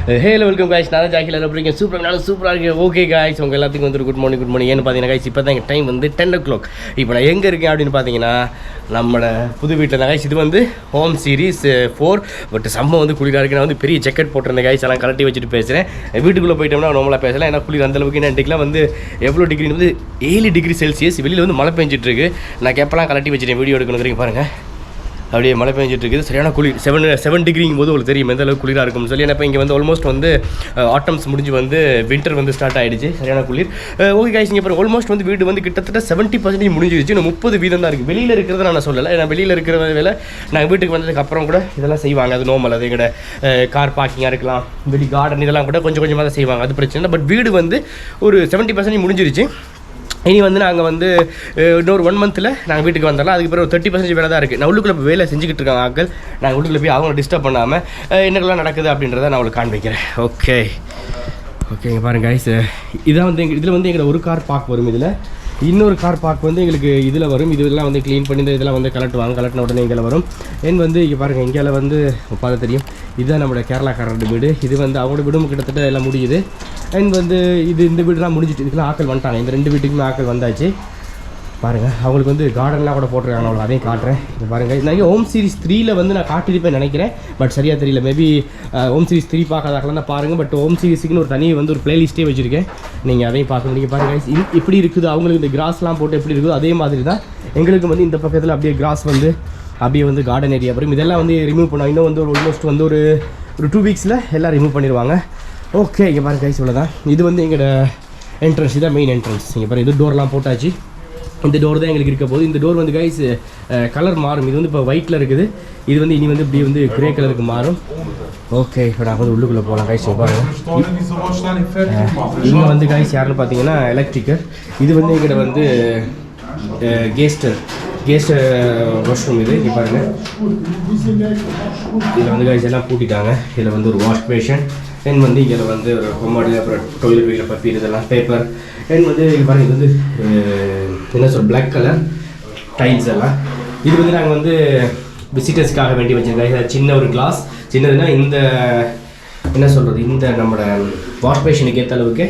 Hello, welcome guys. நான் ஜாகி எல்லாரும் சூப்பராக இருக்கு. ஓகே guys, உங்க எல்லாத்துக்கும் வந்து குட் மார்னிங் ஏன்னு பார்த்தீங்கன்னா guys, இப்போ தான் டைம் வந்து 10 o'clock. இப்போ நான் எங்கே இருக்கேன் அப்படின்னு பார்த்தீங்கன்னா நம்மளோட புது வீட்டில் தான் guys. இது வந்து ஹோம் சீரிஸ் 4. பட் சம்ம வந்து குளிராக இருக்குது. நான் வந்து பெரிய ஜெக்கெட் போட்டிருந்தேன் guys, எல்லாம் கலட்டி வச்சுட்டு பேசுகிறேன். வீட்டுக்குள்ளே போயிட்டோம்னா நார்மலாக பேசலாம். ஏன்னா குளிர் அந்தளவுக்கு இன்றைக்கெலாம் வந்து எவ்வளோ டிகிரி வந்து 7 டிகிரி செல்சியஸ். வெளியில் வந்து மழை பெஞ்சிட்டு இருக்கு. நான் கேப்பெல்லாம் கலட்டி வச்சுட்டேன் வீடியோ எடுக்கணுங்கிறீங்க பாருங்கள். அப்படியே மழை பெஞ்சிட்டு இருக்குது. சரியான குளிர் 7 டிகிரிங்கும் போது உங்களுக்கு தெரியும் எந்த அளவுக்கு குளிராக இருக்கும்னு சொல்லி. ஏன்னா இப்போ இங்கே வந்து ஆல்மோஸ்ட் வந்து ஆட்டம்ஸ் முடிஞ்சு வந்து வின்டர் வந்து ஸ்டார்ட் ஆகிடுச்சு. சரியான குளிர். ஓகே கைஸ், இங்கே அப்புறம் ஆல்மோஸ்ட் வந்து வீடு வந்து கிட்டத்தட்ட 70% முடிஞ்சிருச்சு. இன்னும் 30% தான் இருக்குது. வெளியில் இருக்கிறத நான் சொல்லலை. ஏன்னா வெளியில் இருக்கிற வேலை நாங்கள் வீட்டுக்கு வந்ததுக்கு அப்புறம் கூட இதெல்லாம் செய்வாங்க. அது நார்மல். அது எங்களோட கார் பார்க்கிங்காக இருக்கலாம், வெளி கார்டன் இதெல்லாம் கூட கொஞ்சம் கொஞ்சமாக தான் செய்வாங்க. அது பிரச்சனை இல்லை. பட் வீடு வந்து ஒரு 70% முடிஞ்சிருச்சு. இனி வந்து நாங்கள் வந்து இன்னொரு 1 மந்தில் நாங்கள் வீட்டுக்கு வந்துடலாம். அதுக்கு பிறகு 30% வேலை தான் இருக்குது. நான் உள்ளுக்குள்ளே வேலை செஞ்சுக்கிட்டு இருக்காங்க ஆட்கள். நாங்கள் உள்ளுக்குள்ளே போய் அவங்கள டிஸ்டர்ப் பண்ணாமல் என்னெல்லாம் நடக்குது அப்படின்றத நான் உங்களுக்கு காண்பிக்கிறேன். ஓகேங்க பாருங்கள் கைஸ், இதான் வந்து இதில் வந்து எங்களை ஒரு கார் பார்க் வரும். இதில் இன்னொரு கார் பார்க் வந்து எங்களுக்கு இதில் வரும். இதெல்லாம் வந்து க்ளீன் பண்ணி இதெல்லாம் வந்து கலட்டின உடனே இங்கே வரும். ஏன் வந்து இங்கே பாருங்கள், இங்கே வந்து பார்த்து தெரியும். இதுதான் நம்மளோட கேரளாக்காரரோட வீடு. இது வந்து அவங்களோட வீடும் கிட்டத்தட்ட எல்லாம் முடியுது. அண்ட் வந்து இந்த வீடுலாம் முடிஞ்சிட்டு இதுக்கெல்லாம் ஆக்கள் வந்துட்டாங்க. இந்த 2 வீட்டுக்குமே ஆக்கள் வந்தாச்சு. பாருங்கள், அவங்களுக்கு வந்து கார்டன்லாம் கூட போட்டிருக்காங்க. அவங்களுக்கு அதையும் காட்டுறேன். இது பாருங்கள், நான் ஹோம் சீரிஸ் 3ல் வந்து நான் காட்டியிருப்பேன் நினைக்கிறேன். பட் சரியாக தெரியல. மேபி ஹோம் சீரிஸ் 3 பார்க்காதாக்கலாம் தான் பாருங்கள். பட் ஹோம் சீரிஸுக்குன்னு ஒரு தனி வந்து ஒரு பிளேலிஸ்ட்டே வச்சுருக்கேன். நீங்கள் அதையும் பார்க்க முடியும். பாருங்கள் இப்படி இருக்குது. அவங்களுக்கு இந்த கிராஸ்லாம் போட்டு எப்படி இருக்குதோ அதே மாதிரி தான் எங்களுக்கு வந்து இந்த பக்கத்தில் அப்படியே கிராஸ் வந்து அப்படியே வந்து கார்டன் ஏரியா வரும். இதெல்லாம் வந்து ரிமூவ் பண்ணுவாங்க. இன்னும் வந்து ஆல்மோஸ்ட் வந்து ஒரு 2 வீக்ஸில் எல்லாம் ரிமூவ் பண்ணிடுவாங்க. ஓகே, இங்கே பாருங்கள் கைஸ், இவ்வளோதான். இது வந்து எங்களோட என்ட்ரன்ஸ். இதுதான் மெயின் என்ட்ரன்ஸ். இங்கே பாருங்கள், இது டோர்லாம் போட்டாச்சு. இந்த டோர் தான் எங்களுக்கு இருக்க போகுது. இந்த டோர் வந்து கைஸ் கலர் மாறும். இது வந்து இப்போ ஒயிட்டில் இருக்குது. இது வந்து இனி வந்து இப்படி வந்து கிரே கலருக்கு மாறும். ஓகே, இப்போ நான் வந்து உள்ளுக்குள்ளே போகலாம் கைஸ். பாருங்கள், இங்கே வந்து கைஸ் யாருன்னு பார்த்தீங்கன்னா எலக்ட்ரிக்கல். இது வந்து எங்கிட்ட வந்து கெஸ்ட் வாஷ்ரூம். இது இங்கே பாருங்கள், இதில் வந்து கைஸ் எல்லாம் பூட்டிட்டாங்க. இதில் வந்து ஒரு வாஷ் பேஷன். தென் வந்து இங்கே வந்து ஒரு கொமாடு, அப்புறம் டாய்லெட் வீட்டில் பப்பீர் இதெல்லாம் பேப்பர். தென் வந்து இங்கே பாருங்கள், இது வந்து என்ன சொல் பிளாக் கலர் டைல்ஸ் எல்லாம். இது வந்து நாங்கள் வந்து விசிட்டர்ஸ்க்காக வேண்டி வச்சுருக்கோம். சின்ன ஒரு கிளாஸ், சின்னதுன்னா இந்த என்ன சொல்கிறது, இந்த நம்மளோட வாஷ் பேஷனுக்கு ஏற்ற அளவுக்கு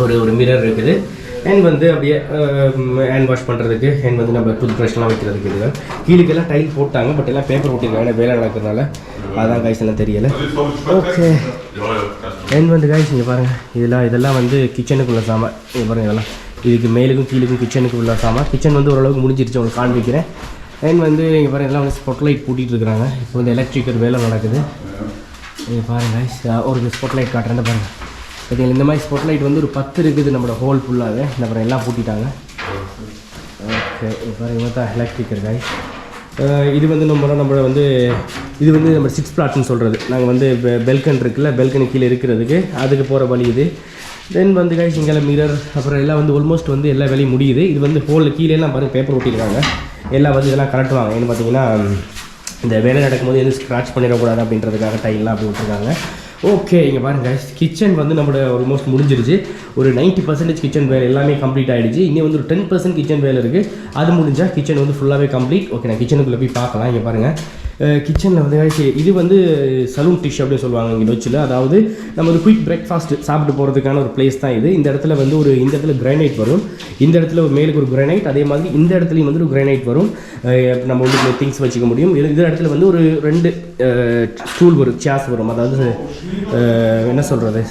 ஒரு மிரர் இருக்குது. அண்ட் வந்து அப்படியே ஹேண்ட் வாஷ் பண்ணுறதுக்கு, அண்ட் வந்து நம்ம டூத் ப்ரஷ்லாம் வைக்கிறதுக்கு. இது கீழுக்கெல்லாம் டைல் போட்டாங்க. பட் எல்லாம் பேப்பர் ஓட்டிருக்காங்க. ஏன்னா வேலை நடக்கிறதுனால அதான் கைஸ் எல்லாம் தெரியலை. ஓகே, அண்ட் வந்து கைஸ் இங்கே பாருங்கள், இதெல்லாம் வந்து கிச்சனுக்குள்ள சாமான். இங்கே பாருங்கள், இதெல்லாம் இதுக்கு மேலுக்கும் கீழுக்கும் கிச்சனுக்கு உள்ள சாமான். கிச்சன் வந்து ஓரளவுக்கு முடிஞ்சிருச்சு, உங்களுக்கு காண்பிக்கிறேன். அண்ட் வந்து இங்கே பாருங்கள், இதெல்லாம் வந்து ஸ்பாட்லைட் பூட்டிகிட்டு இருக்கிறாங்க. இப்போ வந்து எலக்ட்ரிக்கல் வேலை நடக்குது. இங்கே பாருங்கள் கைஸ், ஒரு ஸ்பாட்லைட் காட்டுறேன் பாருங்கள். பார்த்தீங்களா, இந்த மாதிரி ஸ்பாட்லைட் வந்து ஒரு 10 இருக்குது நம்மளோட ஹோல் ஃபுல்லாகவே. இந்த அப்புறம் எல்லாம் பூட்டிட்டாங்க. ஓகே, இப்போ இவங்க தான் எலக்ட்ரிக்கல் கைஸ். இது வந்து நம்மளோட வந்து இது வந்து நம்ம 6 பிளாட்னு சொல்கிறது. நாங்கள் வந்து பெல்கன் இருக்குல்ல, பெல்கனு கீழே இருக்கிறதுக்கு அதுக்கு போகிற வழி இது. தென் வந்து கைஸ் இங்கே மிரர், அப்புறம் எல்லாம் வந்து ஆல்மோஸ்ட் வந்து எல்லா வேலையும் முடியுது. இது வந்து ஹோலில் கீழேலாம் பாருங்கள் பேப்பர் ஒட்டியிருக்காங்க. எல்லாம் வந்து இதெல்லாம் கலட்டுவாங்க. ஏன்னு பார்த்தீங்கன்னா இந்த வேலை நடக்கும்போது எதுவும் ஸ்க்ராட்ச் பண்ணிடக்கூடாது அப்படின்றதுக்காக டைல்லாம் அப்படி விட்டுருக்காங்க. ஓகே, இங்கே பாருங்கள் கைஸ், கிச்சன் வந்து நம்மளோட ஆல்மோஸ்ட் முடிஞ்சிருச்சு. ஒரு 90% கிச்சன் வேலை எல்லாமே கம்ப்ளீட் ஆகிடுச்சு. இன்னும் வந்து ஒரு 10% கிச்சன் வேலை இருக்குது. அது முடிஞ்சால் கிச்சன் வந்து ஃபுல்லாகவே கம்ப்ளீட். ஓகே, நான் கிச்சனுக்குள்ளே போய் பார்க்கலாம். இங்கே பாருங்கள், கிச்சனில் வந்து இது வந்து சலூன் டிஷ் அப்படின்னு சொல்லுவாங்க இங்கே டொச்சில். அதாவது நம்ம ஒரு குயிக் பிரேக்ஃபாஸ்ட் சாப்பிட்டு போகிறதுக்கான ஒரு பிளேஸ் தான் இது. இந்த இடத்துல வந்து இந்த இடத்துல கிரானைட் வரும். இந்த இடத்துல ஒரு மேலுக்கு ஒரு கிரானைட், அதே மாதிரி இந்த இடத்துலையும் வந்து ஒரு கிரானைட் வரும். நம்ம வந்து திங்ஸ் வச்சுக்க முடியும். இந்த இடத்துல வந்து ஒரு 2 ஸ்டூல் வரும், சேர்ஸ் வரும். அதாவது என்ன சொல்கிறது,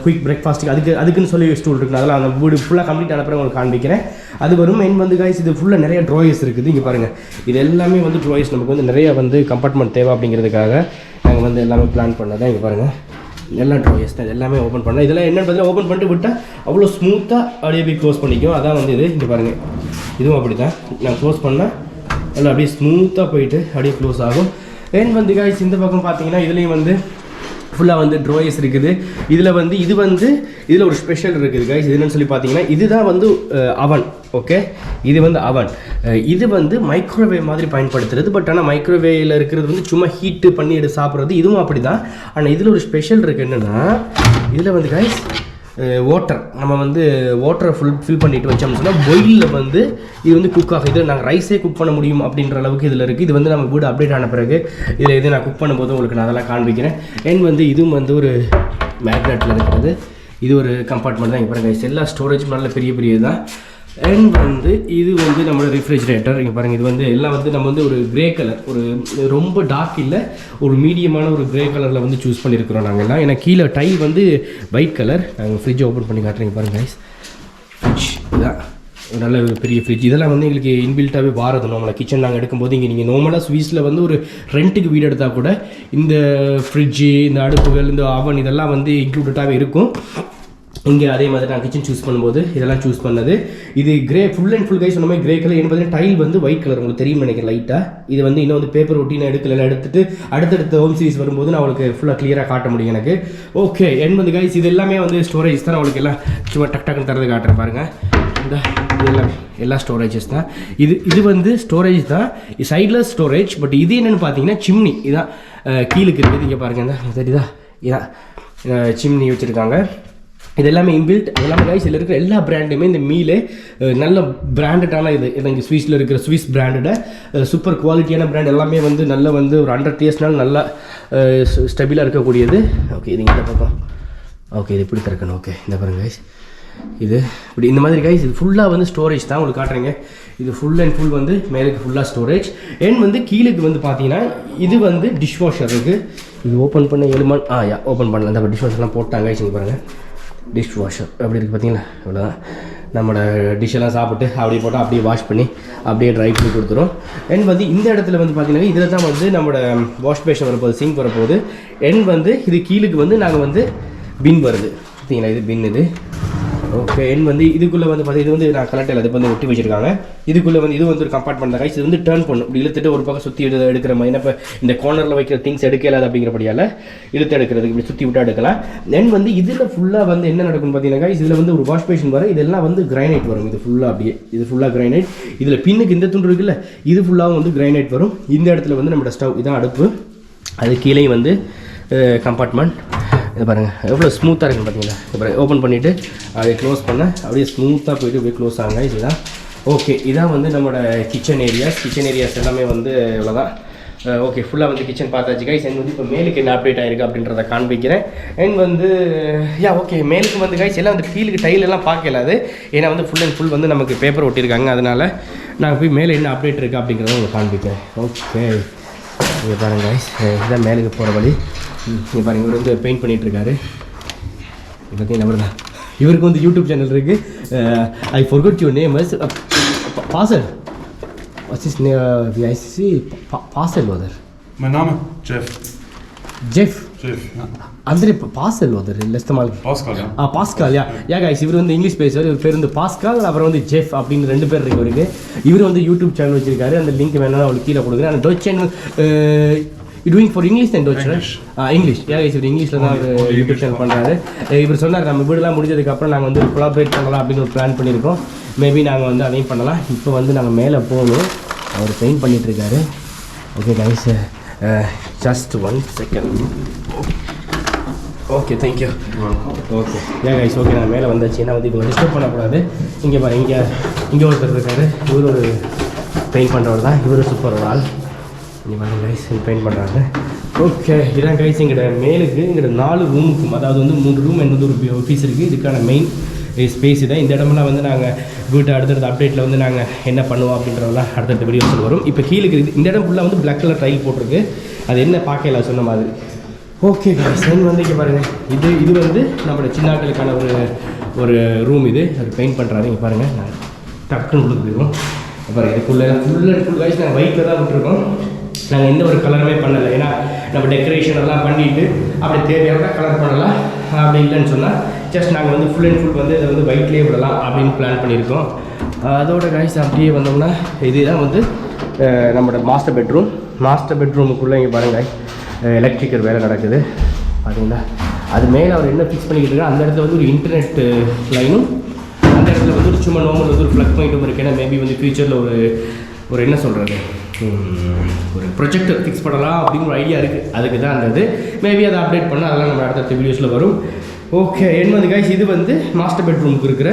குயிக் பிரேக்ஃபாஸ்ட்டுக்கு அதுக்குன்னு சொல்லி ஸ்டூல் இருக்குது. அதெல்லாம் அந்த வீடு ஃபுல்லாக கம்ப்ளீட் ஆன பிறகு உங்களுக்கு காண்பிக்கிறேன். அது வரும். மெயின் வந்து கைஸ் இது ஃபுல்லாக நிறைய ட்ராயர்ஸ் இருக்குது. இங்கே பாருங்கள், இது எல்லாமே வந்து ட்ராயர்ஸ். நமக்கு வந்து நிறைய வந்து கம்பார்ட்மெண்ட் தேவை அப்படிங்கிறதுக்காக நாங்கள் வந்து எல்லாமே பிளான் பண்ணதான். இங்கே பாருங்கள், எல்லா ட்ராயர்ஸ் தான் எல்லாமே ஓப்பன் பண்ணலாம். இதெல்லாம் என்னென்னு பார்த்தீங்கன்னா ஓப்பன் பண்ணிட்டு விட்டால் அவ்வளோ ஸ்மூத்தாக அப்படியே போய் க்ளோஸ் பண்ணிக்கும். அதான் வந்து இது. இங்கே பாருங்கள், இதுவும் அப்படி தான். நான் க்ளோஸ் பண்ணால் எல்லாம் அப்படியே ஸ்மூத்தாக போயிட்டு அப்படியே க்ளோஸ் ஆகும். தென் வந்து கைஸ் இந்த பக்கம் பார்த்தீங்கன்னா இதுலேயும் வந்து ஃபுல்லாக வந்து ட்ராயர்ஸ் இருக்குது. இதில் ஒரு ஸ்பெஷல் இருக்குது கைஸ். இது என்னன்னு சொல்லி பார்த்தீங்கன்னா இதுதான் வந்து அவன். ஓகே, இது வந்து அவன். இது வந்து மைக்ரோவேவ் மாதிரி பயன்படுத்துறது. பட் ஆனால் மைக்ரோவேவில் இருக்கிறது வந்து சும்மா ஹீட்டு பண்ணி எடுத்து சாப்பிட்றது. இதுவும் அப்படி தான். ஆனால் இதில் ஒரு ஸ்பெஷல் இருக்குது. என்னென்னா இதில் வந்து கைஸ் வாட்டர் நம்ம வந்து வாட்டரை ஃபில் பண்ணிட்டு வச்சோம்னு சொன்னால் பாயிலில் வந்து இது வந்து குக் ஆகும். இது நாங்கள் ரைஸே குக் பண்ண முடியும் அப்படின்ற அளவுக்கு இதில் இருக்குது. இது வந்து நம்ம வீடு அப்டேட் ஆன பிறகு இதில் இது நான் குக் பண்ணும்போது உங்களுக்கு நான் அதெல்லாம் காண்பிக்கிறேன். அண்ட் வந்து இதுவும் வந்து ஒரு மேக்னெட்டில் இருக்கிறது. இது ஒரு கம்பார்ட்மெண்ட் தான். இப்போ பாருங்கள் எல்லா ஸ்டோரேஜும் நல்ல பெரிய பெரிய தான். அண்ட் வந்து இது வந்து நம்மளோட ரெஃப்ரிஜரேட்டர். இங்கே பாருங்கள் இது வந்து எல்லாம் வந்து நம்ம வந்து ஒரு கிரே கலர், ஒரு ரொம்ப டார்க் இல்லை, ஒரு மீடியமான ஒரு கிரே கலரில் வந்து சூஸ் பண்ணியிருக்கிறோம் நாங்கள் எல்லாம். ஏன்னா கீழே டைல் வந்து ஒயிட் கலர். நாங்கள் ஃப்ரிட்ஜ் ஓப்பன் பண்ணி காட்டுறீங்க பாருங்கள் கைஸ். ஃப்ரிட்ஜ் இதான் ஒரு நல்ல ஒரு பெரிய ஃப்ரிட்ஜ். இதெல்லாம் வந்து எங்களுக்கு இன்பில்ட்டாகவே வாரது. நம்மளை கிச்சன் நாங்கள் எடுக்கும்போது இங்கே நீங்கள் நார்மலாக ஸ்வீஸில் வந்து ஒரு ரெண்ட்டுக்கு வீடு எடுத்தால் கூட இந்த ஃப்ரிட்ஜு, இந்த அடுப்புகள், இந்த அவன் இதெல்லாம் வந்து இன்க்ளூடடாகவே இருக்கும். இங்கே அதே மாதிரி நான் கிச்சன் சூஸ் பண்ணும்போது இதெல்லாம் சூஸ் பண்ணது. இது grey full and full guys சொன்ன மாதிரி கிரே கலர். என்ன பார்த்தீங்கன்னா டைல் வந்து ஒயிட் கலர், உங்களுக்கு தெரியும் நினைக்கிறேன் லைட்டாக. இது வந்து இன்னும் வந்து பேப்பர் ஒட்டினா எடுத்துட்டு அடுத்தடுத்த ஹோம் சீரிஸ் வரும்போது நான் உங்களுக்கு ஃபுல்லாக கிளியராக காட்ட முடியும் எனக்கு. ஓகே என் வந்து கைஸ் இது எல்லாமே வந்து ஸ்டோரேஜ் தான். உங்களுக்கு எல்லாம் சும்மா டக்குன்னு தரது காட்டுறேன் பாருங்கள். இந்த இதெல்லாம் எல்லா ஸ்டோரேஜஸ் தான். இது வந்து ஸ்டோரேஜ் தான், சைடில் ஸ்டோரேஜ். பட் இது என்னென்னு பார்த்தீங்கன்னா சிம்னி. இதான் கீழுக்கு இருக்குது. இங்கே பாருங்கள் இந்த தெரியுதா, இதான் சிம்னி வச்சுருக்காங்க. இது எல்லாமே இன்பில்ட். அது எல்லாமே கைஸ் இதில் இருக்கிற எல்லா பிராண்டுமே இந்த மீலே நல்ல பிராண்டடான இது இங்கே ஸ்வீஸில் இருக்கிற ஸ்விஸ் பிராண்டட சூப்பர் குவாலிட்டியான பிராண்ட் எல்லாமே வந்து நல்ல வந்து ஒரு 100 இயர்ஸ்னால் நல்லா ஸ்டெபிளாக இருக்கக்கூடியது. ஓகே இது இந்த பக்கம். ஓகே இது இப்படி திறக்கணும். ஓகே இந்த பாருங்க கைஸ், இது இப்படி இந்த மாதிரி கைஸ். இது ஃபுல்லாக வந்து ஸ்டோரேஜ் தான் உங்களுக்கு காட்டுறீங்க. இது ஃபுல் அண்ட் ஃபுல் வந்து மேலுக்கு ஃபுல்லாக ஸ்டோரேஜ். அண்ட் வந்து கீழுக்கு வந்து பார்த்தீங்கன்னா இது வந்து டிஷ் வாஷர் இருக்குது. இது ஓப்பன் பண்ண 7 மணி ஓப்பன் பண்ணலாம். இந்த டிஷ் வாஷர்லாம் போட்டாங்க கைஸ். இங்கே பாருங்கள் டிஷ் வாஷர் அப்படி இருக்குது பார்த்தீங்களா. இவ்வளோதான். நம்மளோட டிஷ்ஷெல்லாம் சாப்பிட்டு அப்படியே போட்டால் அப்படியே வாஷ் பண்ணி அப்படியே ட்ரை பண்ணி கொடுத்துரும். அண்ட் வந்து இந்த இடத்துல வந்து பார்த்தீங்கன்னா இதில் தான் வந்து நம்மளோட வாஷ் பேஷன் வரப்போகுது, சிங்க் வரப்போகுது. அண்ட் வந்து இது கீழுக்கு வந்து நாங்கள் வந்து பின் வருது பார்த்தீங்களா. இது பின் இது. ஓகே என் வந்து இதுக்குள்ளே வந்து பார்த்தீங்கன்னா இது வந்து நான் கலெக்டர் அது வந்து ஒட்டி வச்சிருக்காங்க. இதுக்குள்ளே வந்து இது வந்து ஒரு கம்பார்ட்மெண்ட் தான் கைஸ். இது வந்து டர்ன் பண்ணும். இப்படி இழுத்துட்டு ஒரு பக்கம் சுற்றி எடுக்கிற மாதிரி. இப்போ இந்த கார்னரில் வைக்கிற திங்ஸ் எடுக்கலாது அப்படிங்கிறபடியால் இழுத்து எடுக்கிறதுக்கு இப்படி சுற்றி விட்டு எடுக்கலாம். தென் வந்து இதில் ஃபுல்லாக வந்து என்ன நடக்கும்னு பார்த்தீங்கன்னா கைஸ், இதில் வந்து ஒரு வாஷ் பேஷன் வரும். இதெல்லாம் வந்து கிரைனைட் வரும். இது ஃபுல்லாக அப்படியே இது ஃபுல்லாக கிரைனைட். இதில் பின்னுக்கு இந்த துண்டு இருக்குல்ல, இது ஃபுல்லாகவும் வந்து கிரைனைட் வரும். இந்த இடத்துல வந்து நம்மளோட ஸ்டவ் இதான் அடுப்பு. அது கீழே வந்து கம்பார்ட்மெண்ட். இது பாருங்கள் எவ்வளோ ஸ்மூத்தாக இருக்குன்னு பார்த்தீங்களா. இப்போ ஓப்பன் பண்ணிவிட்டு அப்படியே க்ளோஸ் பண்ண அப்படியே ஸ்மூத்தாக போய்ட்டு அப்படியே க்ளோஸ் ஆகுங்க. இதுதான் ஓகே. இதான் வந்து நம்மளோட கிச்சன் ஏரியாஸ் எல்லாமே வந்து இவ்வளோதான். ஓகே ஃபுல்லாக வந்து கிச்சன் பார்த்தாச்சு கைஸ். அண்ட் வந்து இப்போ மேலுக்கு என்ன அப்டேட் ஆகிருக்கு அப்படின்றத காண்பிக்கிறேன். அண்ட் வந்து ஓகே மேலுக்கு வந்து கைஸ் எல்லாம் வந்து கீழுக்கு டைல் எல்லாம் பார்க்கல. அது ஏன்னா வந்து ஃபுல் அண்ட் ஃபுல் வந்து நமக்கு பேப்பர் ஒட்டியிருக்காங்க. அதனால் நாங்கள் போய் மேலே என்ன அப்டேட் இருக்குது அப்படிங்கிறத உங்களுக்கு காண்பிக்கிறேன். ஓகே இங்கே பாருங்கள் கைஸ், இதுதான் மேலுக்கு போகிற வழி. இங்கே பாருங்கள் இவர் வந்து பெயிண்ட் பண்ணிகிட்ருக்காரு. இது பார்த்தீங்கன்னா இவர் தான். இவருக்கு வந்து யூடியூப் சேனல் இருக்குது. I forgot your name is பாசல். What's his name? I see Parcel oder? Mein Name? Jeff. Jeff? Jeff, ja. Andre Parcel oder? Letzte Mal. Pascal, ja. Pascal, ja. Ja guys, இவர் வந்து English பேசுவார். இவர் பேர் வந்து pascal, அப்புறம் வந்து Jeff அப்படின்னு 2 பேர் இருக்கு இவருக்கு. இவர் வந்து யூடியூப் சேனல் வச்சிருக்காரு. அந்த லிங்க் வேணாலும் அவளுக்கு கீழே கொடுக்குறேன். அந்த touch channel doing for English and Dutch, right? English. Yeah guys, இவர் இங்கிலீஷில் தான் அவர் யூடியூப் சேனல் பண்ணுறாரு. இவர் சொன்னார் நம்ம வீடெல்லாம் முடிஞ்சதுக்கப்புறம் நாங்கள் வந்து கொலாபரேட் பண்ணலாம் அப்படின்னு ஒரு பிளான் பண்ணியிருக்கோம். மேபி நாங்கள் வந்து அதையும் பண்ணலாம். இப்போ வந்து நாங்கள் மேலே போகணும். அவர் பெயிண்ட் பண்ணிகிட்ருக்காரு. Okay guys, just 1 second. Okay thank you. Okay guys, okay நான் மேலே வந்தாச்சு. ஏன்னா வந்து இப்போ டிஸ்டர்ப் பண்ணக்கூடாது. இங்கே பாரு, இங்கே ஒருத்தர் இருக்காரு. இவர் ஒரு பெயிண்ட் பண்ணுறவர் தான். இவர் சூப்பர் ஒரு ஆள். இங்கே பாருங்க கைஸ், பெயிண்ட் பண்ணுறாங்க. ஓகே இதான் கைஸ் எங்களோட மேலுக்கு எங்களோட 4 ரூமுக்கும், அதாவது வந்து 3 ரூம் என்பது ஒரு ஆஃபீஸ் இருக்குது. இதுக்கான மெயின் ஸ்பேஸ் தான். இந்த இடமெல்லாம் வந்து நாங்கள் வீட்டை அடுத்தடுத்த அப்டேட்டில் வந்து நாங்கள் என்ன பண்ணுவோம் அப்படின்றதெல்லாம் அடுத்தடுத்த வீடியோஸில் வரும். இப்போ கீழே இருக்குது இந்த இடம் ஃபுல்லாக வந்து பிளாக் கலர் டைல் போட்டிருக்கு. அது என்ன பார்க்கல சொன்ன மாதிரி. ஓகே கைஸ், வந்து இங்கே பாருங்கள், இது வந்து நம்மளோட சின்னாக்களுக்கான ஒரு ரூம். இது அது பெயிண்ட் பண்ணுறாரு. இங்கே பாருங்கள், நான் டக்குன்னு உள்ளுக்கு போயிடுவோம். பாருங்கள் இதுக்குள்ளே ஃபுல் அண்ட் ஃபுல் கைஸ் நாங்கள் ஒயிட்டில் தான் விட்டுருக்கோம். நாங்கள் எந்த ஒரு கலருமே பண்ணலை. ஏன்னா நம்ம டெக்கரேஷன் எல்லாம் பண்ணிவிட்டு அப்படி தேவையான கலர் பண்ணலாம். அப்படி இல்லைன்னு சொன்னால் ஜஸ்ட் நாங்கள் வந்து ஃபுல் அண்ட் ஃபுல் வந்து இதை வந்து ஒயிட்லேயே விடலாம் அப்படின்னு பிளான் பண்ணியிருக்கோம். அதோட கைஸ் அப்படியே வந்தோம்னா இதுதான் வந்து நம்மளோட மாஸ்டர் பெட்ரூமுக்குள்ளே இங்கே பாருங்கள் எலக்ட்ரிக்கல் வேலை நடக்குது பார்த்தீங்களா. அது மேலே அவர் என்ன ஃபிக்ஸ் பண்ணிக்கிட்டு இருக்கா, அந்த இடத்துல வந்து ஒரு இன்டர்நெட் லைனும், அந்த இடத்துல வந்து ஒரு சும்மா நார்மல் வந்து ஒரு ப்ளக் பாயிண்ட்டும் இருக்குது. ஏன்னா மேபி வந்து ஃபியூச்சரில் ஒரு என்ன சொல்கிறது, ஒரு ப்ரொஜெக்டர் ஃபிக்ஸ் பண்ணலாம் அப்படிங்கிற ஒரு ஐடியா இருக்குது. அதுக்கு தான் அந்த இது மேபி அதை அப்டேட் பண்ணால் அதெல்லாம் நம்ம அடுத்த வீடியோஸில் வரும். ஓகே என் வந்து கைஸ் இது வந்து மாஸ்டர் பெட்ரூமுக்கு இருக்கிற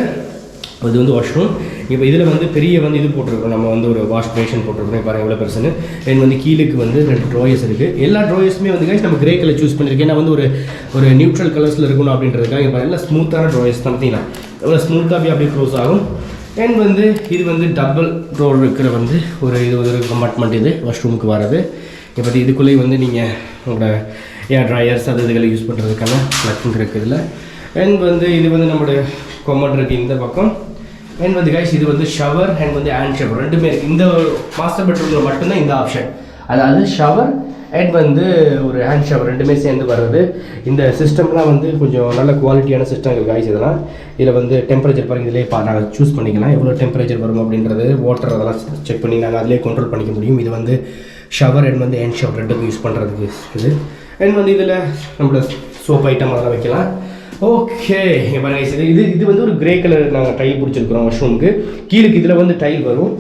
இது வந்து வாஷ்ரூம். இப்போ இதில் வந்து பெரிய வந்து இது போட்டிருக்கோம், நம்ம வந்து ஒரு வாஷ் பேஷன் போட்டிருக்கோம். பாருங்கள் எவ்வளோ பெருசுன்னு. என் வந்து கீழுக்கு வந்து 2 ட்ராயர்ஸ் இருக்குது. எல்லா ட்ராயர்ஸுமே வந்து கைஸ் நம்ம கிரே கலர் சூஸ் பண்ணியிருக்கேன். ஏன்னா வந்து ஒரு நியூட்ரல் கலர்ஸில் இருக்கணும் அப்படின்றதுக்காக. இப்போ எல்லாம் ஸ்மூத்தான ட்ராயர்ஸ் தான் பார்த்தீங்கன்னா எவ்வளோ ஸ்மூத்தாக அப்படியே க்ளோஸ் ஆகும். அண்ட் வந்து இது வந்து டபுள் டோர் இருக்கிற வந்து இது ஒரு கம்பார்ட்மெண்ட். இது வாஷ்ரூமுக்கு வர்றது. இப்போ இதுக்குள்ளேயே வந்து நீங்கள் உங்களோட ட்ராயர்ஸ் இதுகளை யூஸ் பண்ணுறதுக்கான ப்ளக்கிங் இருக்குது இதில். அண்ட் வந்து இது வந்து நம்மளோட கொமட் இருக்குது இந்த பக்கம். அண்ட் வந்து கைஸ் இது வந்து ஷவர் அண்ட் வந்து ஹேண்ட் ஷவர் ரெண்டுமே இருக்குது. இந்த மாஸ்டர் பெட்ரூமில் மட்டும்தான் இந்த ஆப்ஷன், அதாவது ஷவர் அண்ட் வந்து ஒரு ஹேண்ட் ஷவர் ரெண்டுமே சேர்ந்து வர்றது. இந்த சிஸ்டம்லாம் வந்து கொஞ்சம் நல்ல குவாலிட்டியான சிஸ்டங்கள் கைஸ். இதெல்லாம் இதில் வந்து டெம்பரேச்சர் பாருங்கள், இதிலே நாங்கள் சூஸ் பண்ணிக்கலாம் எவ்வளோ டெம்பரேச்சர் வரும் அப்படின்றது. வாட்டர் அதெல்லாம் செக் பண்ணி நாங்கள் அதிலே கண்ட்ரோல் பண்ணிக்க முடியும். இது வந்து ஷவர் அண்ட் வந்து ஹேண்ட் ஷவர் ரெண்டுமே யூஸ் பண்ணுறதுக்கு இது. அண்ட் வந்து இதில் நம்மளோட சோப் ஐட்டம் அதெல்லாம் வைக்கலாம். ஓகே இது வந்து ஒரு கிரே கலர் நாங்கள் டைல் பிடிச்சிருக்கிறோம் வாஷ்ரூமுக்கு. கீழுக்கு இதில் வந்து டைல் வரும்.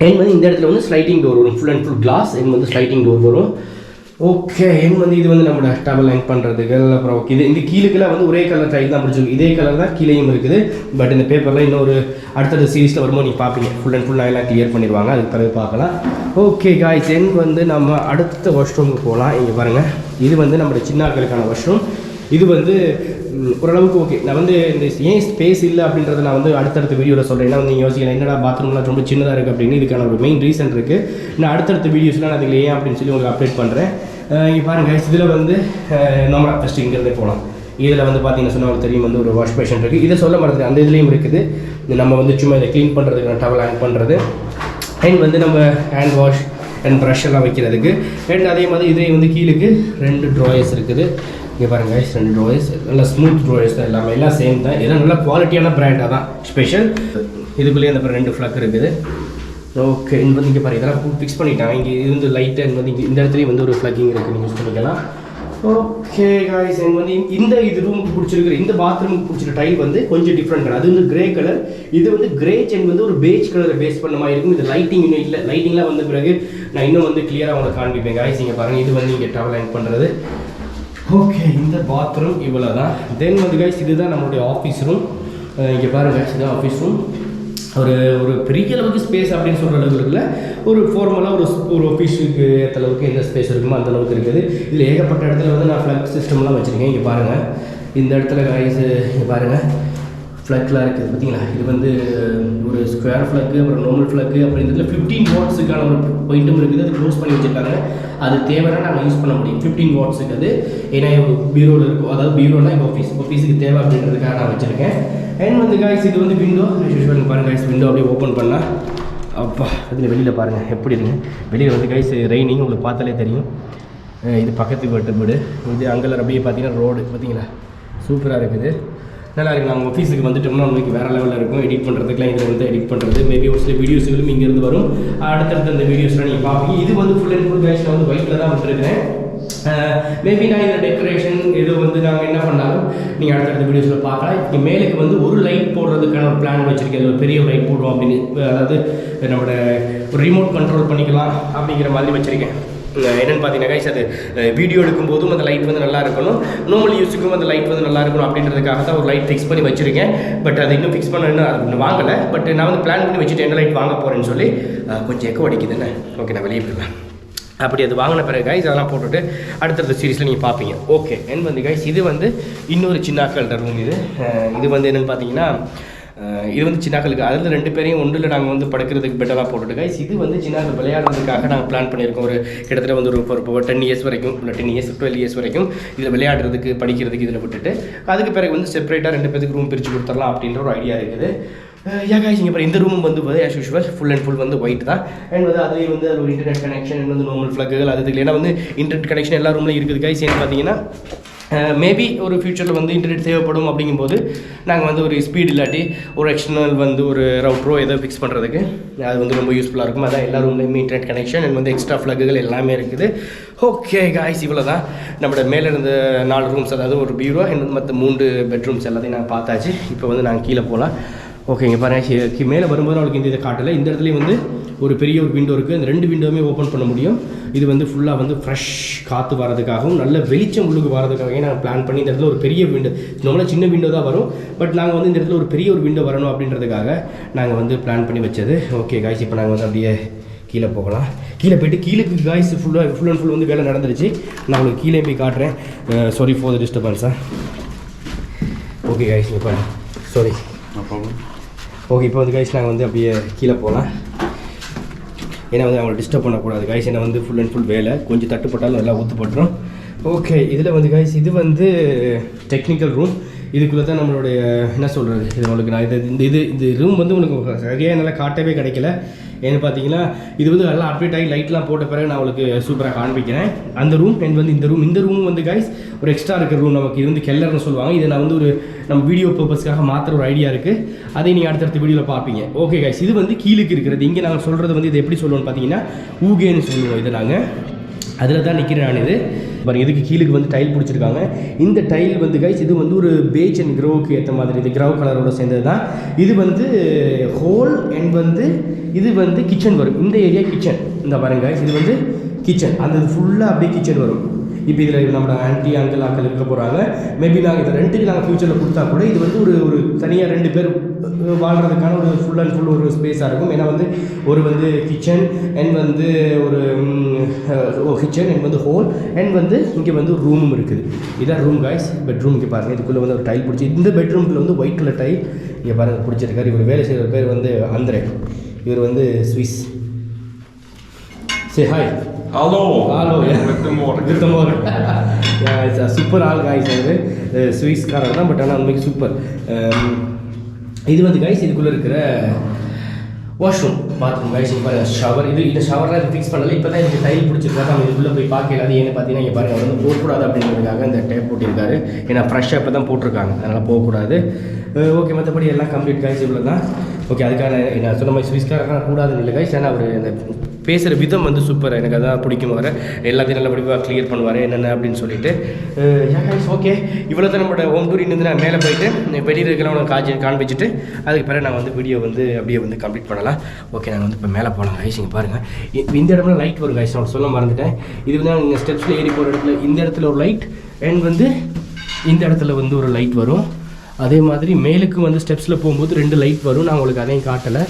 என் வந்து இந்த இடத்துல வந்து ஸ்லைட்டிங் டோர் வரும், ஃபுல் அண்ட் ஃபுல் கிளாஸ். என் வந்து ஸ்லைட்டிங் டோர் வரும். ஓகே என் வந்து இது வந்து நம்மளோட டவல் ஹேங் பண்ணுறதுக்கு. அப்புறம் ஓகே இந்த கீழுக்கெல்லாம் வந்து ஒரே கலர் டைல் தான் பிடிச்சிருக்கு. இதே கலர் தான் கீழேயும் இருக்குது. பட் இந்த பேப்பரில் இன்னொரு அடுத்தடுத்த சீரீஸில் வரும்போது நீங்கள் பார்ப்பீங்க, ஃபுல் அண்ட் ஃபுல் எல்லாம் கிளியர் பண்ணிடுவாங்க, அதுக்கு பிறகு பார்க்கலாம். ஓகே காய்ஸ் என் வந்து நம்ம அடுத்த வாஷ்ரூமுக்கு போகலாம். இங்கே பாருங்கள், இது வந்து நம்மளோட சின்ன ஆட்களுக்கான வாஷ்ரூம். இது வந்து ஓரளவுக்கு ஓகே. நான் வந்து இந்த ஏன் ஸ்பேஸ் இல்லை அப்படின்றத நான் வந்து அடுத்தடுத்த வீடியோவில் சொல்கிறேன். ஏன்னா வந்து நீங்கள் யோசிக்கலாம் என்னடா பாத்ரூம்லாம் ரொம்ப சின்னதாக இருக்குது அப்படின்னு. இதுக்கான ஒரு மெயின் ரீசன் இருக்குது. நான் அடுத்தடுத்த வீடியோஸ்லாம் நான் அதில் ஏன் அப்படின்னு சொல்லி உங்களுக்கு அப்டேட் பண்ணுறேன். இங்கே பாருங்கள் இதில் வந்து நம்ம ஃபஸ்ட்டு இங்கேருந்தே போகலாம். இதில் வந்து பார்த்தீங்கன்னா சொன்னால் தெரியும் வந்து ஒரு வாஷ் பேஷன் இருக்குது. இதை சொல்ல மாட்டேங்குது, அந்த இதுலேயும் இருக்குது. நம்ம வந்து சும்மா இதை க்ளீன் பண்ணுறதுக்கு டவல் ஹேங் பண்ணுறது. அண்ட் வந்து நம்ம ஹேண்ட் வாஷ் அண்ட் ப்ரஷ் எல்லாம் வைக்கிறதுக்கு. அண்ட் அதே மாதிரி இதே வந்து கீழுக்கு 2 ட்ராயர்ஸ் இருக்குது. இங்கே பாருங்கள் 2 ட்ராயர்ஸ், நல்லா ஸ்மூத் ட்ராயர்ஸ் தான் எல்லாமே, எல்லாம் சேம் தான். இதெல்லாம் நல்லா குவாலிட்டியான பிராண்டாக தான் ஸ்பெஷல். இதுக்குள்ளேயே அந்த 2 ஃப்ளக் இருக்குது. ஓகே இது வந்து இங்கே பாருங்கள் இதெல்லாம் ஃபிக்ஸ் பண்ணிட்டாங்க. இங்கே இருந்து லைட்டு அண்ட் வந்து இந்த இடத்துலையும் வந்து ஒரு ஃப்ளக்கிங் இருக்குது, நீங்கள் யூஸ் பண்ணிக்கலாம். ஓகே காய்ஸ் என் வந்து இது ரூமுக்கு பிடிச்சிருக்கிற இந்த பாத்ரூமுக்கு பிடிச்சிருக்க டைல் வந்து கொஞ்சம் டிஃப்ரெண்ட் கலர். அது வந்து கிரே கலர், இது வந்து கிரே செயின் வந்து ஒரு பேஜ் கலரை பேஸ் பண்ண மாதிரி இருக்கும். இது லைட்டிங் இன்னும் இல்லை, லைட்டிங்லாம் வந்த பிறகு நான் இன்னும் வந்து கிளியராக உங்களுக்கு காண்பிப்பேன் காய்ஸ். இங்கே பாருங்கள் இது வந்து இங்கே டவல் ஹேங் பண்ணுறது. ஓகே இந்த பாத்ரூம் இவ்வளோ தான். தென் வந்து கைஸ் இதுதான் நம்மளுடைய ஆஃபீஸ் ரூம். இங்கே பாருங்கள் கைஸ் இதுதான் ஆஃபீஸ் ரூம். ஒரு பெரிய அளவுக்கு ஸ்பேஸ் அப்படின்னு சொல்கிற அளவுக்கு இருக்குல்ல, ஒரு ஃபார்மலாக ஒரு ஆஃபீஸுக்கு ஏற்ற அளவுக்கு எந்த ஸ்பேஸ் இருக்குமோ அந்த அளவுக்கு இருக்குது. இதில் ஏகப்பட்ட இடத்துல வந்து நான் ஃப்ளக் சிஸ்டம்லாம் வச்சுருக்கேன். இங்கே பாருங்கள் இந்த இடத்துல கைஸ் இங்கே பாருங்கள் ஃப்ளக்லாம் இருக்குது பார்த்தீங்களா. இது வந்து ஒரு ஸ்கொயர் ஃப்ளக்கு, அப்புறம் நார்மல் ஃப்ளக்கு, அப்புறம் இந்த இடத்துல 15 வாட்ஸுக்கான ஒரு பாயிண்ட்டும் இருக்குது. அது க்ளோஸ் பண்ணி வச்சுருக்காங்க. அது தேவைன்னா நாங்கள் யூஸ் பண்ண முடியும் 15 வாட்ஸுக்கு. அது ஏன்னா பீரோவில் இருக்கும், அதாவது பீரோனா எங்கள் ஆஃபீஸுக்கு தேவை அப்படின்றதுக்காக நான் வச்சுருக்கேன். அண்ட் வந்து காய்ஸ் இது வந்து விண்டோ பாருங்கள் காய்ஸ். விண்டோ அப்படியே ஓப்பன் பண்ணால் அப்பா அதில் வெளியில் பாருங்கள் எப்படி இருக்குங்க. வெளியில் வந்து காய்ஸ் ரெய்னிங் உங்களுக்கு பார்த்தாலே தெரியும். இது பக்கத்து வீடு. இது அங்கெல்லாம் அப்படியே பார்த்தீங்கன்னா ரோடு பார்த்தீங்களா, சூப்பராக இருக்குது, நல்லா இருக்குது. நம்ம ஆஃபீஸுக்கு வந்துட்டோம்னா உங்களுக்கு வேறு லெவலில் இருக்கும். எடிட் பண்ணுறதுக்குலாம் இதில் வந்து எடிட் பண்ணுறது மேபி ஒரு சில வீடியோஸ்களும் இங்கேருந்து வரும். அடுத்தடுத்த அந்த வீடியோஸ்லாம் நீங்கள் பார்ப்பீங்க. இது வந்து ஃபுல் அண்ட் ஃபுல் கைஸ் நான் வந்து ஒயிட்டில் தான் விட்டுருக்கிறேன். மேபி நான் இந்த டெக்கரேஷன் இது வந்து நாங்கள் என்ன பண்ணாலும் நீங்கள் அடுத்தடுத்த வீடியோஸில் பார்க்கலாம். இங்கே மேலுக்கு வந்து ஒரு லைட் போடுறதுக்கான ஒரு பிளான் வச்சுருக்கேன். ஒரு பெரிய லைட் போடுவோம் அப்படின்னு, அதாவது நம்மளோட ஒரு ரிமோட் கண்ட்ரோல் பண்ணிக்கலாம் அப்படிங்கிற மாதிரி வச்சுருக்கேன். என்னென்னு பார்த்தீங்கன்னா கைஸ் அது வீடியோ எடுக்கும்போதும் அந்த லைட் வந்து நல்லா இருக்கணும், நார்மல் யூஸுக்கும் அந்த லைட் வந்து நல்லா இருக்கணும் அப்படின்றதுக்காக தான் ஒரு லைட் ஃபிக்ஸ் பண்ணி வச்சுருக்கேன். பட் அது இன்னும் ஃபிக்ஸ் பண்ண இன்னும் வாங்கலை. பட் நான் வந்து பிளான் பண்ணி வச்சுட்டு என்ன லைட் வாங்க போகிறேன்னு சொல்லி கொஞ்சம் எக்கோ அடிக்குதுன்னு ஓகே நான் வெளியே போயிடலாம். அப்படி அது வாங்கின பிறகு கைஸ் அதெல்லாம் போட்டுட்டு அடுத்தடுத்த சீரீஸில் நீங்கள் பார்ப்பீங்க. ஓகே என் வந்து கைஸ் இது வந்து இன்னொரு சின்னாக்கள் ரூம். இது வந்து என்னென்னு பார்த்தீங்கன்னா இது வந்து சின்னாக்களுக்கு அதில் 2 பேரையும் ஒன்றில் நாங்கள் வந்து படுக்கிறதுக்கு பெட்டராக போட்டுட்டு கைஸ். இது வந்து சின்னாக்கள் விளையாடுறதுக்காக நாங்கள் பிளான் பண்ணியிருக்கோம். ஒரு கிட்டத்தட்ட வந்து ஒரு 10 இயர்ஸ் வரைக்கும், இல்லை 10 இயர்ஸ் 12 இயர்ஸ் வரைக்கும் இதில் விளையாடுறதுக்கு படிக்கிறதுக்கு இதில் விட்டுட்டு அதுக்கு பிறகு வந்து செப்பரேட்டாக 2 பேருக்கு ரூம் பிரித்து கொடுத்துடலாம் அப்படின்ற ஒரு ஐடியா இருக்குது. கைஸ் இங்கே இந்த ரூம் வந்து as usual full and full வந்து ஒயிட் தான். அண்ட் வந்து அதுலேயும் வந்து ஒரு இன்டர்நெட் கனெக்ஷன் வந்து நார்மல் ஃப்ளக்குகள் அதுக்கு, ஏன்னா வந்து இன்டர்நெட் கனெக்ஷன் எல்லா ரூம்லையும் இருக்குது கைஸ். ஏன்னு பார்த்தீங்கன்னா மேபி ஒரு ஃபியூச்சரில் வந்து இன்டர்நெட் தேவைப்படும் அப்படிங்கும்போது நாங்கள் வந்து ஒரு ஸ்பீட் இல்லாட்டி ஒரு எக்ஸ்டர்னல் வந்து ஒரு ரவுட்ரோ ஏதோ ஃபிக்ஸ் பண்ணுறதுக்கு அது வந்து ரொம்ப யூஸ்ஃபுல்லாக இருக்கும். அதான் எல்லா ரூம்லேயுமே இன்டர்நெட் கனெக்ஷன் அண்ட் வந்து எக்ஸ்ட்ரா ஃப்ளக்குகள் எல்லாமே இருக்குது. ஓகே காய்ஸ் இவ்வளோ தான் நம்மளோட மேலே இருந்த 4 ரூம்ஸ், அதாவது ஒரு பீரோ அண்ட் மற்ற 3 பெட்ரூம்ஸ் எல்லாத்தையும் நாங்கள் பார்த்தாச்சு. இப்போ வந்து நாங்கள் கீழே போகலாம். ஓகே இங்கே பாருங்கள் மேலே வரும்போது அவளுக்கு இந்த இதை காட்டலை. இந்த இடத்துலையும் வந்து ஒரு பெரிய ஒரு விண்டோ இருக்குது. அந்த 2 விண்டோவுமே ஓப்பன் பண்ண முடியும். இது வந்து ஃபுல்லாக வந்து ஃப்ரெஷ் காற்று வரதுக்காகவும் நல்ல வெளிச்சம் உள்ளுக்கு வரதுக்காக நாங்கள் பிளான் பண்ணி இந்த இடத்துல ஒரு பெரிய விண்டோ, நம்மளால் சின்ன விண்டோ தான் வரும், பட் நாங்கள் வந்து இந்த இடத்துல ஒரு பெரிய ஒரு விண்டோ வரணும் அப்படின்றதுக்காக நாங்கள் வந்து பிளான் பண்ணி வச்சது. ஓகே காய்ஸ், இப்போ நாங்கள் வந்து அப்படியே கீழே போகலாம். கீழே போய்ட்டு கீழேக்கு காய்ஸ் ஃபுல் அண்ட் ஃபுல் வந்து வேலை நடந்துருச்சு. நான் உங்களுக்கு கீழே போய் காட்டுறேன். சாரி ஃபார் த டிஸ்டர்பன்ஸா. ஓகே காய்ஸ், இப்போ சாரி. ஓகே, இப்போ வந்து காய்ஸ் நாங்கள் வந்து அப்படியே கீழே போகலாம். ஏன்னா வந்து அவங்களை டிஸ்டர்ப் பண்ணக்கூடாது காய்ஸ். ஏன்னா வந்து ஃபுல் அண்ட் ஃபுல் வேலை, கொஞ்சம் தட்டுப்பட்டாலும் எல்லாம் ஊற்றுப்பட்டுரும். ஓகே, இதில் வந்து காய்ஸ் இது வந்து டெக்னிக்கல் ரூம். இதுக்குள்ளே தான் நம்மளுடைய என்ன சொல்கிறது, இது உங்களுக்கு நான் இது ரூம் வந்து உங்களுக்கு சரியாக என்னால் காட்டவே கிடைக்கல. ஏன்னு பார்த்தீங்கன்னா இது வந்து நல்லா அப்டேட் ஆகி லைட்லாம் போட்ட பிறகு நான் உங்களுக்கு சூப்பராக காண்பிக்கிறேன். அந்த ரூம் அண்ட் வந்து இந்த ரூம் வந்து காய்ஸ் ஒரு எக்ஸ்ட்ரா இருக்கிற ரூம். நமக்கு இது வந்து கெல்லர்னு சொல்லுவாங்க. இதை நான் வந்து ஒரு நம்ம வீடியோ பர்பஸ்க்காக மாற்ற ஒரு ஐடியா இருக்குது. அதை நீங்கள் அடுத்தடுத்த வீடியோவில் பார்ப்பீங்க. ஓகே காய்ஸ், இது வந்து கீழுக்கு இருக்கிறது. இங்கே நாங்கள் சொல்கிறது வந்து இது எப்படி சொல்லுவோம்னு பார்த்தீங்கன்னா ஊகேன்னு சொல்லுவோம். இது நாங்கள் அதில் தான் நிற்கிறேன் நான். இது பாருங்கள், இதுக்கு கீழுக்கு வந்து டைல் பிடிச்சிருக்காங்க. இந்த டைல் வந்து கைஸ் இது வந்து ஒரு பேஜ் அண்ட் க்ரோவுக்கு ஏற்ற மாதிரி, இது க்ரௌ கலரோட சேர்ந்தது தான். இது வந்து ஹோல் அண்ட் வந்து இது வந்து கிச்சன் வரும். இந்த ஏரியா கிச்சன். இந்த பாருங்க கைஸ், இது வந்து கிச்சன். அந்த ஃபுல்லாக அப்படியே கிச்சன் வரும். இப்போ இதில் நம்மளோட ஆன்ட்டி அங்கிள் ஆக்கள் இருக்க போகிறாங்க. மேபி நாங்கள் இதை ரெண்ட்டுக்கு நாங்கள் ஃப்யூச்சரில் கொடுத்தா கூட இது வந்து ஒரு தனியாக 2 பேர் வாழ்கிறதுக்கான ஒரு ஃபுல் அண்ட் ஃபுல் ஒரு ஸ்பேஸாக இருக்கும். ஏன்னா வந்து ஒரு வந்து கிச்சன் அண்ட் வந்து ஒரு கிச்சன் அண்ட் வந்து ஹோல் அண்ட் வந்து இங்கே வந்து ரூமும் இருக்குது. இதான் ரூம் காய்ஸ். பெட்ரூம் இங்கே பாருங்கள், இதுக்குள்ளே வந்து ஒரு டைல் பிடிச்சி, இந்த பெட்ரூம்குள்ளே வந்து ஒயிட் கலர் டைல் இங்கே பாருங்கள் பிடிச்சிருக்காரு. இவர் வேலை செய்கிற பேர் வந்து ஆந்திரே. இவர் வந்து Swiss. Say hi. Hallå! Hallå, ja. Good morning. Super ஆள் காய்ஸ். அது ஸ்வீஸ்காரர் தான், பட் ஆனால் உண்மைக்கு சூப்பர். இது வந்து காய்ஸ் இதுக்குள்ளே இருக்கிற வாஷ்ரூம் பாத்ரூம் காய்ஸ். இப்போ ஷவர், இந்த ஷவர்லாம் இது ஃபிக்ஸ் பண்ணல. இப்போ தான் இதுக்கு டைல் பிடிச்சிருக்காரு. நம்ம இதுக்குள்ளே போய் பார்க்கல. அது ஏன்னு பார்த்தீங்கன்னா இங்கே பாருங்கள், வந்து போகக்கூடாது அப்படின்றதுக்காக இந்த டேப் போட்டிருக்காரு. ஏன்னா ஃப்ரெஷ்ஷாக இப்போ தான் போட்டிருக்காங்க, அதனால் போகக்கூடாது. ஓகே, மற்றபடி எல்லாம் கம்ப்ளீட் காய்ஸ் இவ்வளோ தான். ஓகே, அதுக்கான நான் சொன்ன மாதிரி ஸ்வீஸ்காரங்க கூடாதுன்னு இல்லை காய்ஸ். ஏன்னா அவர் இந்த பேசுகிற விதம் வந்து சூப்பர், எனக்கு அதான் பிடிக்கும். வர எல்லாத்தையும் நல்ல படிப்பாக கிளியர் பண்ணுவார் என்னென்ன அப்படின்னு சொல்லிட்டு. கைஸ் ஓகே, இவ்வளோ தான் நம்மளோட ஹோம் டூர். இன்னும் நான் மேலே போயிட்டு வெளியில் இருக்கிறவங்க காண்பிச்சுட்டு அதுக்கு பிறகு நான் வந்து வீடியோ வந்து அப்படியே வந்து கம்ப்ளீட் பண்ணலாம். ஓகே, நாங்கள் வந்து இப்போ மேலே போகலாம் கைஸ். இங்கே பாருங்கள், இந்த இடத்துல லைட் வரும் கைஸ். நான் சொல்ல மறந்துட்டேன். இது வந்து நீங்கள் ஸ்டெப்ஸில் ஏறி போகிற இடத்துல இந்த இடத்துல ஒரு லைட் அண்ட் வந்து இந்த இடத்துல வந்து ஒரு லைட் வரும். அதே மாதிரி மேலுக்கு வந்து ஸ்டெப்ஸில் போகும்போது 2 லைட் வரும். நான் உங்களுக்கு அதையும் காட்டலை.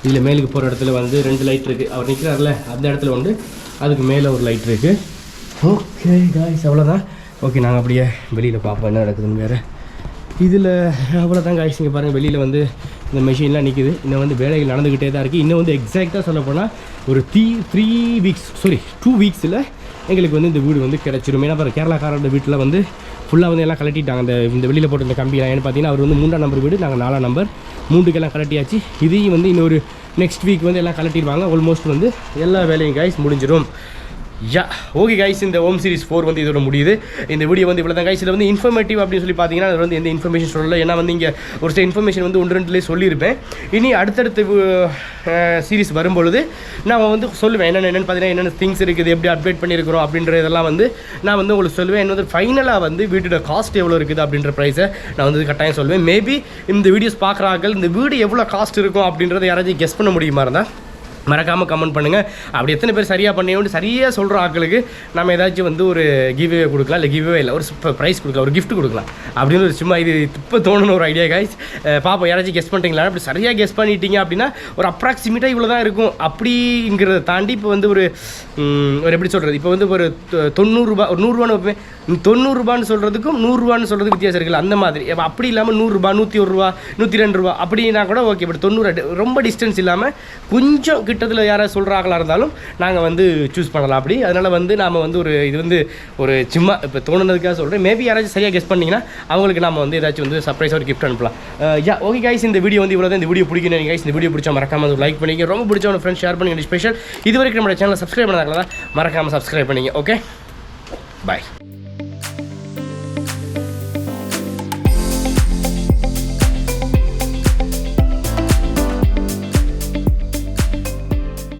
இதில் மேலுக்கு போகிற இடத்துல வந்து 2 லைட் இருக்குது. அவர் நிற்கிறார்ல அந்த இடத்துல வந்து அதுக்கு மேலே ஒரு லைட் இருக்குது. ஓகே காய்ஸ், அவ்வளோதான். ஓகே, நாங்கள் அப்படியே வெளியில் பார்ப்போம் என்ன நடக்குதுன்னு வேறு. இதில் அவ்வளோதான் காய்ஸ். இங்கே பாருங்கள், வெளியில் வந்து இந்த மெஷின்லாம் நிற்குது. இன்னும் வந்து வேலைகள் நடந்துக்கிட்டே தான் இருக்குது. இன்னும் வந்து எக்ஸாக்டாக சொல்ல போனால் ஒரு 2 வீக்ஸில் எங்களுக்கு வந்து இந்த வீடு வந்து கிடச்சிரும். ஏன்னா பாரு, கேரளாக்காரோட வீட்டில் வந்து ஃபுல்லாக வந்து எல்லாம் கலட்டிட்டாங்க. இந்த வெளியில் போட்டு இந்த கம்பியெல்லாம் ஏன்னு பார்த்தீங்கன்னா அவர் வந்து 3ஆம் நம்பர் வீடு, நாங்கள் 4ஆம் நம்பர். 3க்கெல்லாம் கலட்டியாச்சு. இதையும் வந்து இன்னொரு நெக்ஸ்ட் வீக் வந்து எல்லாம் கலட்டிடுவாங்க. ஆல்மோஸ்ட் வந்து எல்லா வேலையும் காய்ஸ் முடிஞ்சிடும். யா ஓகே கைஸ், இந்த ஹோம் சீரிஸ் 4 வந்து இதோட முடியுது. இந்த வீடியோ வந்து இவ்வளோ தான் கைஸ். இதில் வந்து இன்ஃபர்மேட்டிவ் அப்படின்னு சொல்லி பார்த்தீங்கன்னா அது வந்து எந்த இன்ஃபர்மேஷன் சொல்லலை. ஏன்னா வந்து இங்கே ஒரு சில இன்ஃபர்மேஷன் வந்து 1-2லேயே சொல்லியிருப்பேன். இனி அடுத்தடுத்த சீரிஸ் வரும்பொழுது நான் வந்து சொல்லுவேன் என்னென்னு பார்த்தீங்கன்னா என்னென்ன திங்ஸ் இருக்குது, எப்படி அப்டேட் பண்ணியிருக்கிறோம் அப்படின்ற இதெல்லாம் வந்து நான் வந்து உங்களுக்கு சொல்லுவேன். என்ன வந்து ஃபைனலாக வந்து வீட்டோட காஸ்ட் எவ்வளோ இருக்குது அப்படின்ற ப்ரைஸை நான் வந்து கட்டாயம் சொல்லுவேன். மேபி இந்த வீடியோஸ் பார்க்குறாங்க இந்த வீடு எவ்வளோ காஸ்ட் இருக்கும் அப்படின்றத யாராச்சும் கெஸ் பண்ண முடியுமா இருந்தால் மறக்காமல் கமெண்ட் பண்ணுங்கள். அப்படி எத்தனை பேர் சரியாக பண்ணியோன்னு சரியாக சொல்கிற ஆட்களுக்கு நம்ம ஏதாச்சும் வந்து ஒரு கிவ்வே கொடுக்கலாம். இல்லை கிவ்வே இல்லை, ஒரு ப்ரைஸ் கொடுக்கலாம், ஒரு கிஃப்ட் கொடுக்கலாம் அப்படின்னு ஒரு சும்மா இது இப்போ தோணுன ஒரு ஐடியா கைஸ். பார்ப்போம் யாராச்சும் கெஸ் பண்ணிட்டீங்களா. அப்படி சரியாக கெஸ் பண்ணிட்டீங்க அப்படின்னா ஒரு அப்ராக்சிமேட்டாக இவ்வளோ தான் இருக்கும் அப்படிங்கிறத தாண்டி இப்போ வந்து ஒரு எப்படி சொல்கிறது, இப்போ வந்து ஒரு 90 ரூபா, ஒரு 100 ரூபான்னு வைப்பேன். 90 ரூபான்னு சொல்கிறதுக்கும் 100 ரூபான்னு சொல்கிறதுக்கு வித்தியாசம் இருக்குல்ல, அந்த மாதிரி. அப்படி இல்லாமல் 100 ரூபா, 101 ரூபா, 102 ரூபா அப்படின்னா கூட ஓகே. பட் 90 ரொம்ப டிஸ்டன்ஸ் இல்லாமல் கொஞ்சம் கிட்டத்தில் யாராவது சொல்கிறாங்களா இருந்தாலும் நாங்கள் வந்து சூஸ் பண்ணலாம் அப்படி. அதனால் வந்து நாம் வந்து ஒரு இது வந்து ஒரு சும்மா இப்போ தோணுனதுக்காக சொல்கிறேன். மேபி யாராச்சும் சரியாக கெஸ் பண்ணிங்கன்னா அவங்களுக்கு நம்ம வந்து ஏதாச்சும் வந்து சர்ப்ரைஸாக ஒரு கிஃப்ட் அனுப்பலாம். ஓகே கைஸ், இந்த வீடியோ வந்து இவ்வளோ தான். இந்த வீடியோ பிடிக்கணும் கைஸ். இந்த வீடியோ பிடிச்சா மறக்காமல் ஒரு லைக் பண்ணிங்க. ரொம்ப பிடிச்ச ஒரு ஃப்ரெண்ட்ஸ் ஷேர் பண்ணிங்க. ஸ்பெஷல் இது வரைக்கும் நம்ம சேனலை சப்ஸ்கிரைப் பண்ணாங்களா, மறக்காமல் சப்ஸ்கிரைப் பண்ணிங்க. ஓகே, பாய்.